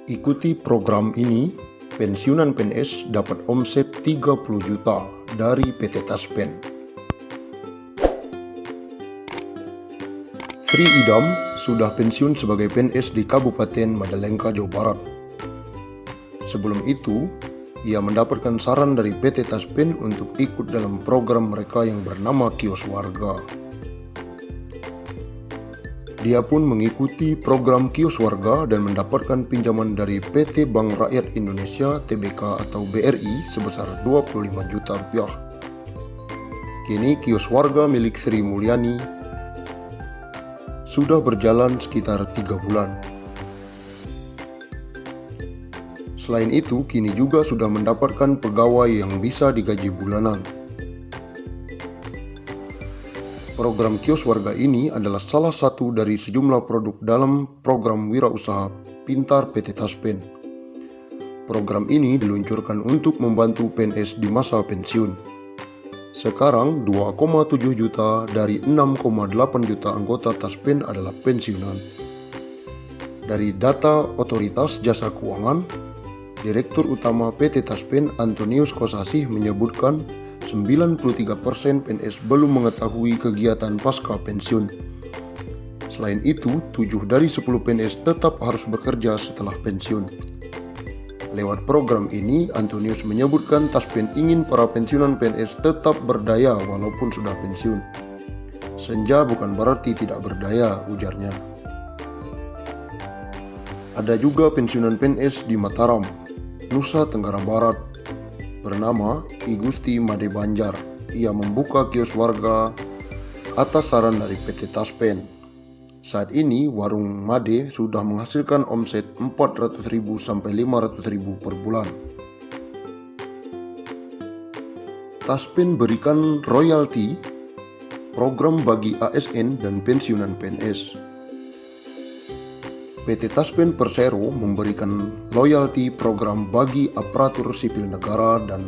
Ikuti program ini, pensiunan PNS dapat omset 30 juta dari PT Taspen. Sri Idam sudah pensiun sebagai PNS di Kabupaten Majalengka, Jawa Barat. Sebelum itu, ia mendapatkan saran dari PT Taspen untuk ikut dalam program mereka yang bernama Kios Warga. Dia pun mengikuti program Kios Warga dan mendapatkan pinjaman dari PT Bank Rakyat Indonesia (TBK) atau BRI sebesar 25 juta rupiah. Kini Kios Warga milik Sri Mulyani sudah berjalan sekitar 3 bulan. Selain itu, kini juga sudah mendapatkan pegawai yang bisa digaji bulanan. Program Kios Warga ini adalah salah satu dari sejumlah produk dalam program Wirausaha Pintar PT Taspen. Program ini diluncurkan untuk membantu PNS di masa pensiun. Sekarang 2,7 juta dari 6,8 juta anggota Taspen adalah pensiunan. Dari data Otoritas Jasa Keuangan, Direktur Utama PT Taspen Antonius Kosasih menyebutkan 93% PNS belum mengetahui kegiatan pasca pensiun. Selain itu, 7 dari 10 PNS tetap harus bekerja setelah pensiun. Lewat program ini, Antonius menyebutkan Taspen ingin para pensiunan PNS tetap berdaya walaupun sudah pensiun. Senja bukan berarti tidak berdaya, ujarnya. Ada juga pensiunan PNS di Mataram, Nusa Tenggara Barat, bernama I Gusti Made Banjar. Ia membuka kios warga atas saran dari PT Taspen. Saat ini warung Made sudah menghasilkan omset 400.000 sampai 500.000 per bulan. Taspen berikan royalti program bagi ASN dan pensiunan PNS. PT Taspen Persero memberikan loyalti program bagi aparatur sipil negara dan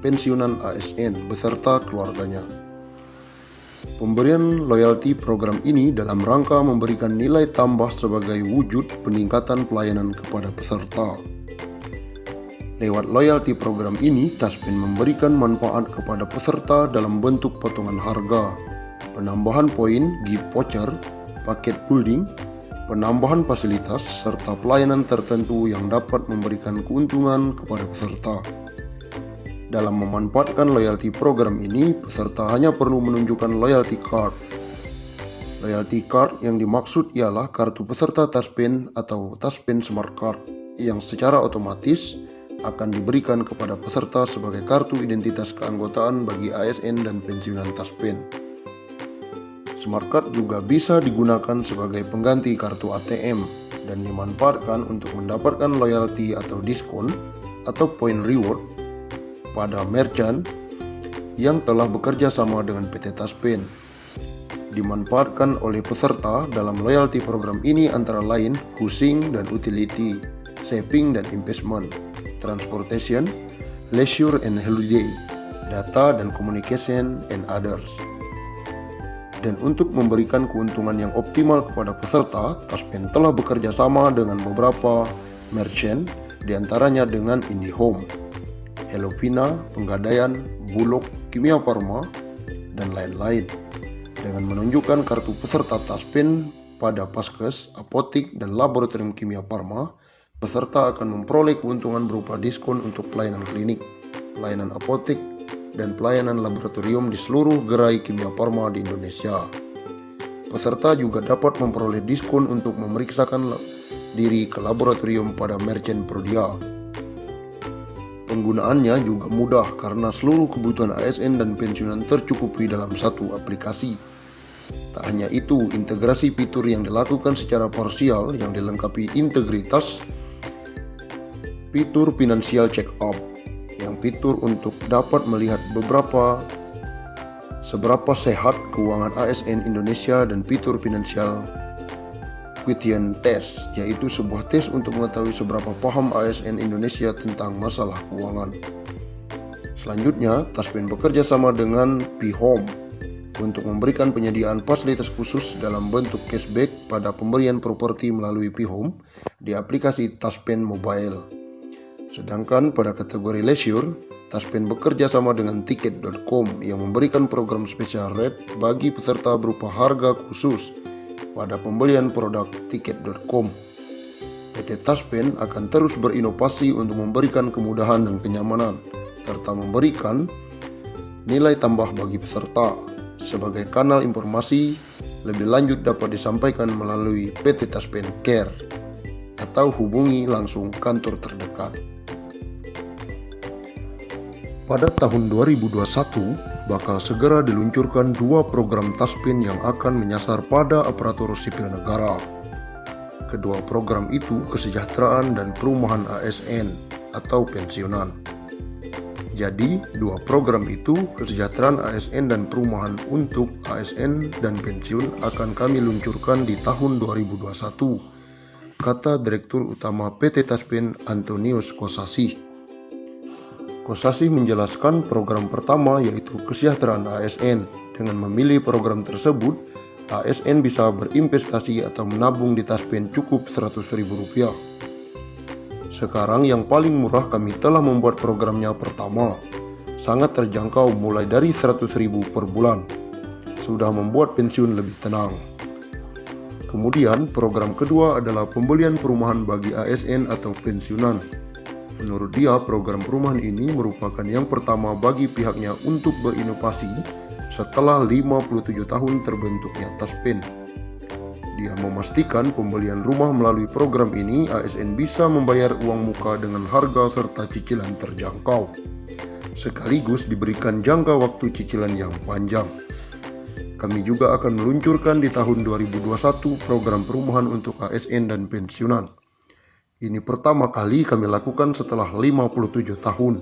pensiunan ASN beserta keluarganya. Pemberian loyalti program ini dalam rangka memberikan nilai tambah sebagai wujud peningkatan pelayanan kepada peserta. Lewat loyalti program ini, Taspen memberikan manfaat kepada peserta dalam bentuk potongan harga, penambahan poin, gift voucher, paket holding, penambahan fasilitas, serta pelayanan tertentu yang dapat memberikan keuntungan kepada peserta. Dalam memanfaatkan loyalty program ini, peserta hanya perlu menunjukkan loyalty card. Loyalty card yang dimaksud ialah kartu peserta Taspen atau Taspen Smart Card yang secara otomatis akan diberikan kepada peserta sebagai kartu identitas keanggotaan bagi ASN dan pensiunan Taspen. Smart Card juga bisa digunakan sebagai pengganti kartu ATM dan dimanfaatkan untuk mendapatkan loyalty atau diskon atau point reward pada merchant yang telah bekerja sama dengan PT Taspen. Dimanfaatkan oleh peserta dalam loyalty program ini antara lain housing dan utility, saving dan investment, transportation, leisure and holiday, data dan communication, and others. Dan untuk memberikan keuntungan yang optimal kepada peserta, Taspen telah bekerja sama dengan beberapa merchant, diantaranya dengan IndiHome, Hellovina, Penggadaian, Bulog, Kimia Farma, dan lain-lain. Dengan menunjukkan kartu peserta Taspen pada Paskes, apotik, dan laboratorium Kimia Farma, peserta akan memperoleh keuntungan berupa diskon untuk pelayanan klinik, pelayanan apotek, dan pelayanan laboratorium di seluruh gerai kimia farma di Indonesia. Peserta juga dapat memperoleh diskon untuk memeriksakan diri ke laboratorium pada merchant Prodia. Penggunaannya juga mudah karena seluruh kebutuhan ASN dan pensiunan tercukupi dalam satu aplikasi. Tak hanya itu, integrasi fitur yang dilakukan secara parsial yang dilengkapi integritas fitur Financial Check Up, yang fitur untuk dapat melihat seberapa sehat keuangan ASN Indonesia, dan fitur Financial Quotient Test, yaitu sebuah tes untuk mengetahui seberapa paham ASN Indonesia tentang masalah keuangan. Selanjutnya, Taspen bekerja sama dengan P-Home untuk memberikan penyediaan fasilitas khusus dalam bentuk cashback pada pemberian properti melalui P-Home di aplikasi Taspen Mobile. Sedangkan pada kategori leisure, Taspen bekerja sama dengan Tiket.com yang memberikan program spesial rate bagi peserta berupa harga khusus pada pembelian produk Tiket.com. PT Taspen akan terus berinovasi untuk memberikan kemudahan dan kenyamanan, serta memberikan nilai tambah bagi peserta. Sebagai kanal informasi lebih lanjut dapat disampaikan melalui PT Taspen Care atau hubungi langsung kantor terdekat. Pada tahun 2021 bakal segera diluncurkan 2 program Taspen yang akan menyasar pada aparatur sipil negara. Kedua program itu kesejahteraan dan perumahan ASN atau pensiunan. Jadi, 2 program itu, kesejahteraan ASN dan perumahan untuk ASN dan pensiun akan kami luncurkan di tahun 2021, kata Direktur Utama PT Taspen Antonius Kosasih. Kosasih menjelaskan program pertama yaitu kesejahteraan ASN. Dengan memilih program tersebut, ASN bisa berinvestasi atau menabung di Taspen cukup Rp100.000. Sekarang yang paling murah kami telah membuat programnya pertama. Sangat terjangkau mulai dari Rp100.000 per bulan. Sudah membuat pensiun lebih tenang. Kemudian program kedua adalah pembelian perumahan bagi ASN atau pensiunan. Menurut dia, program perumahan ini merupakan yang pertama bagi pihaknya untuk berinovasi setelah 57 tahun terbentuknya Taspen. Dia memastikan pembelian rumah melalui program ini ASN bisa membayar uang muka dengan harga serta cicilan terjangkau. Sekaligus diberikan jangka waktu cicilan yang panjang. Kami juga akan meluncurkan di tahun 2021 program perumahan untuk ASN dan pensiunan. Ini pertama kali kami lakukan setelah 57 tahun.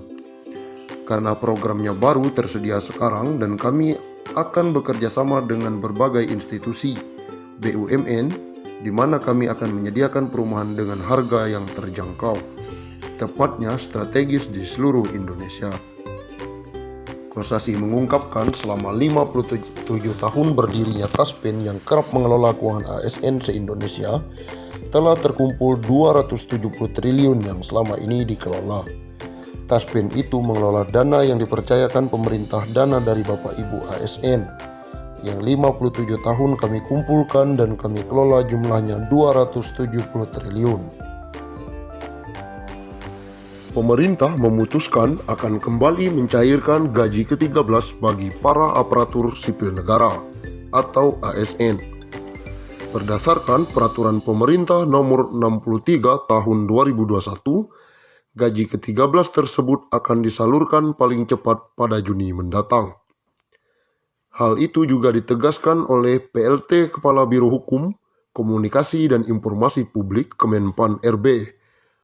Karena programnya baru tersedia sekarang dan kami akan bekerja sama dengan berbagai institusi BUMN, di mana kami akan menyediakan perumahan dengan harga yang terjangkau, tepatnya strategis di seluruh Indonesia. Kosasih mengungkapkan selama 57 tahun berdirinya Taspen yang kerap mengelola keuangan ASN se-Indonesia, telah terkumpul 270 triliun yang selama ini dikelola. Taspen itu mengelola dana yang dipercayakan pemerintah, dana dari Bapak Ibu ASN, yang 57 tahun kami kumpulkan dan kami kelola jumlahnya 270 triliun. Pemerintah memutuskan akan kembali mencairkan gaji ke-13 bagi para aparatur sipil negara atau ASN. Berdasarkan Peraturan Pemerintah Nomor 63 Tahun 2021, gaji ke-13 tersebut akan disalurkan paling cepat pada Juni mendatang. Hal itu juga ditegaskan oleh PLT Kepala Biro Hukum, Komunikasi dan Informasi Publik Kemenpan RB,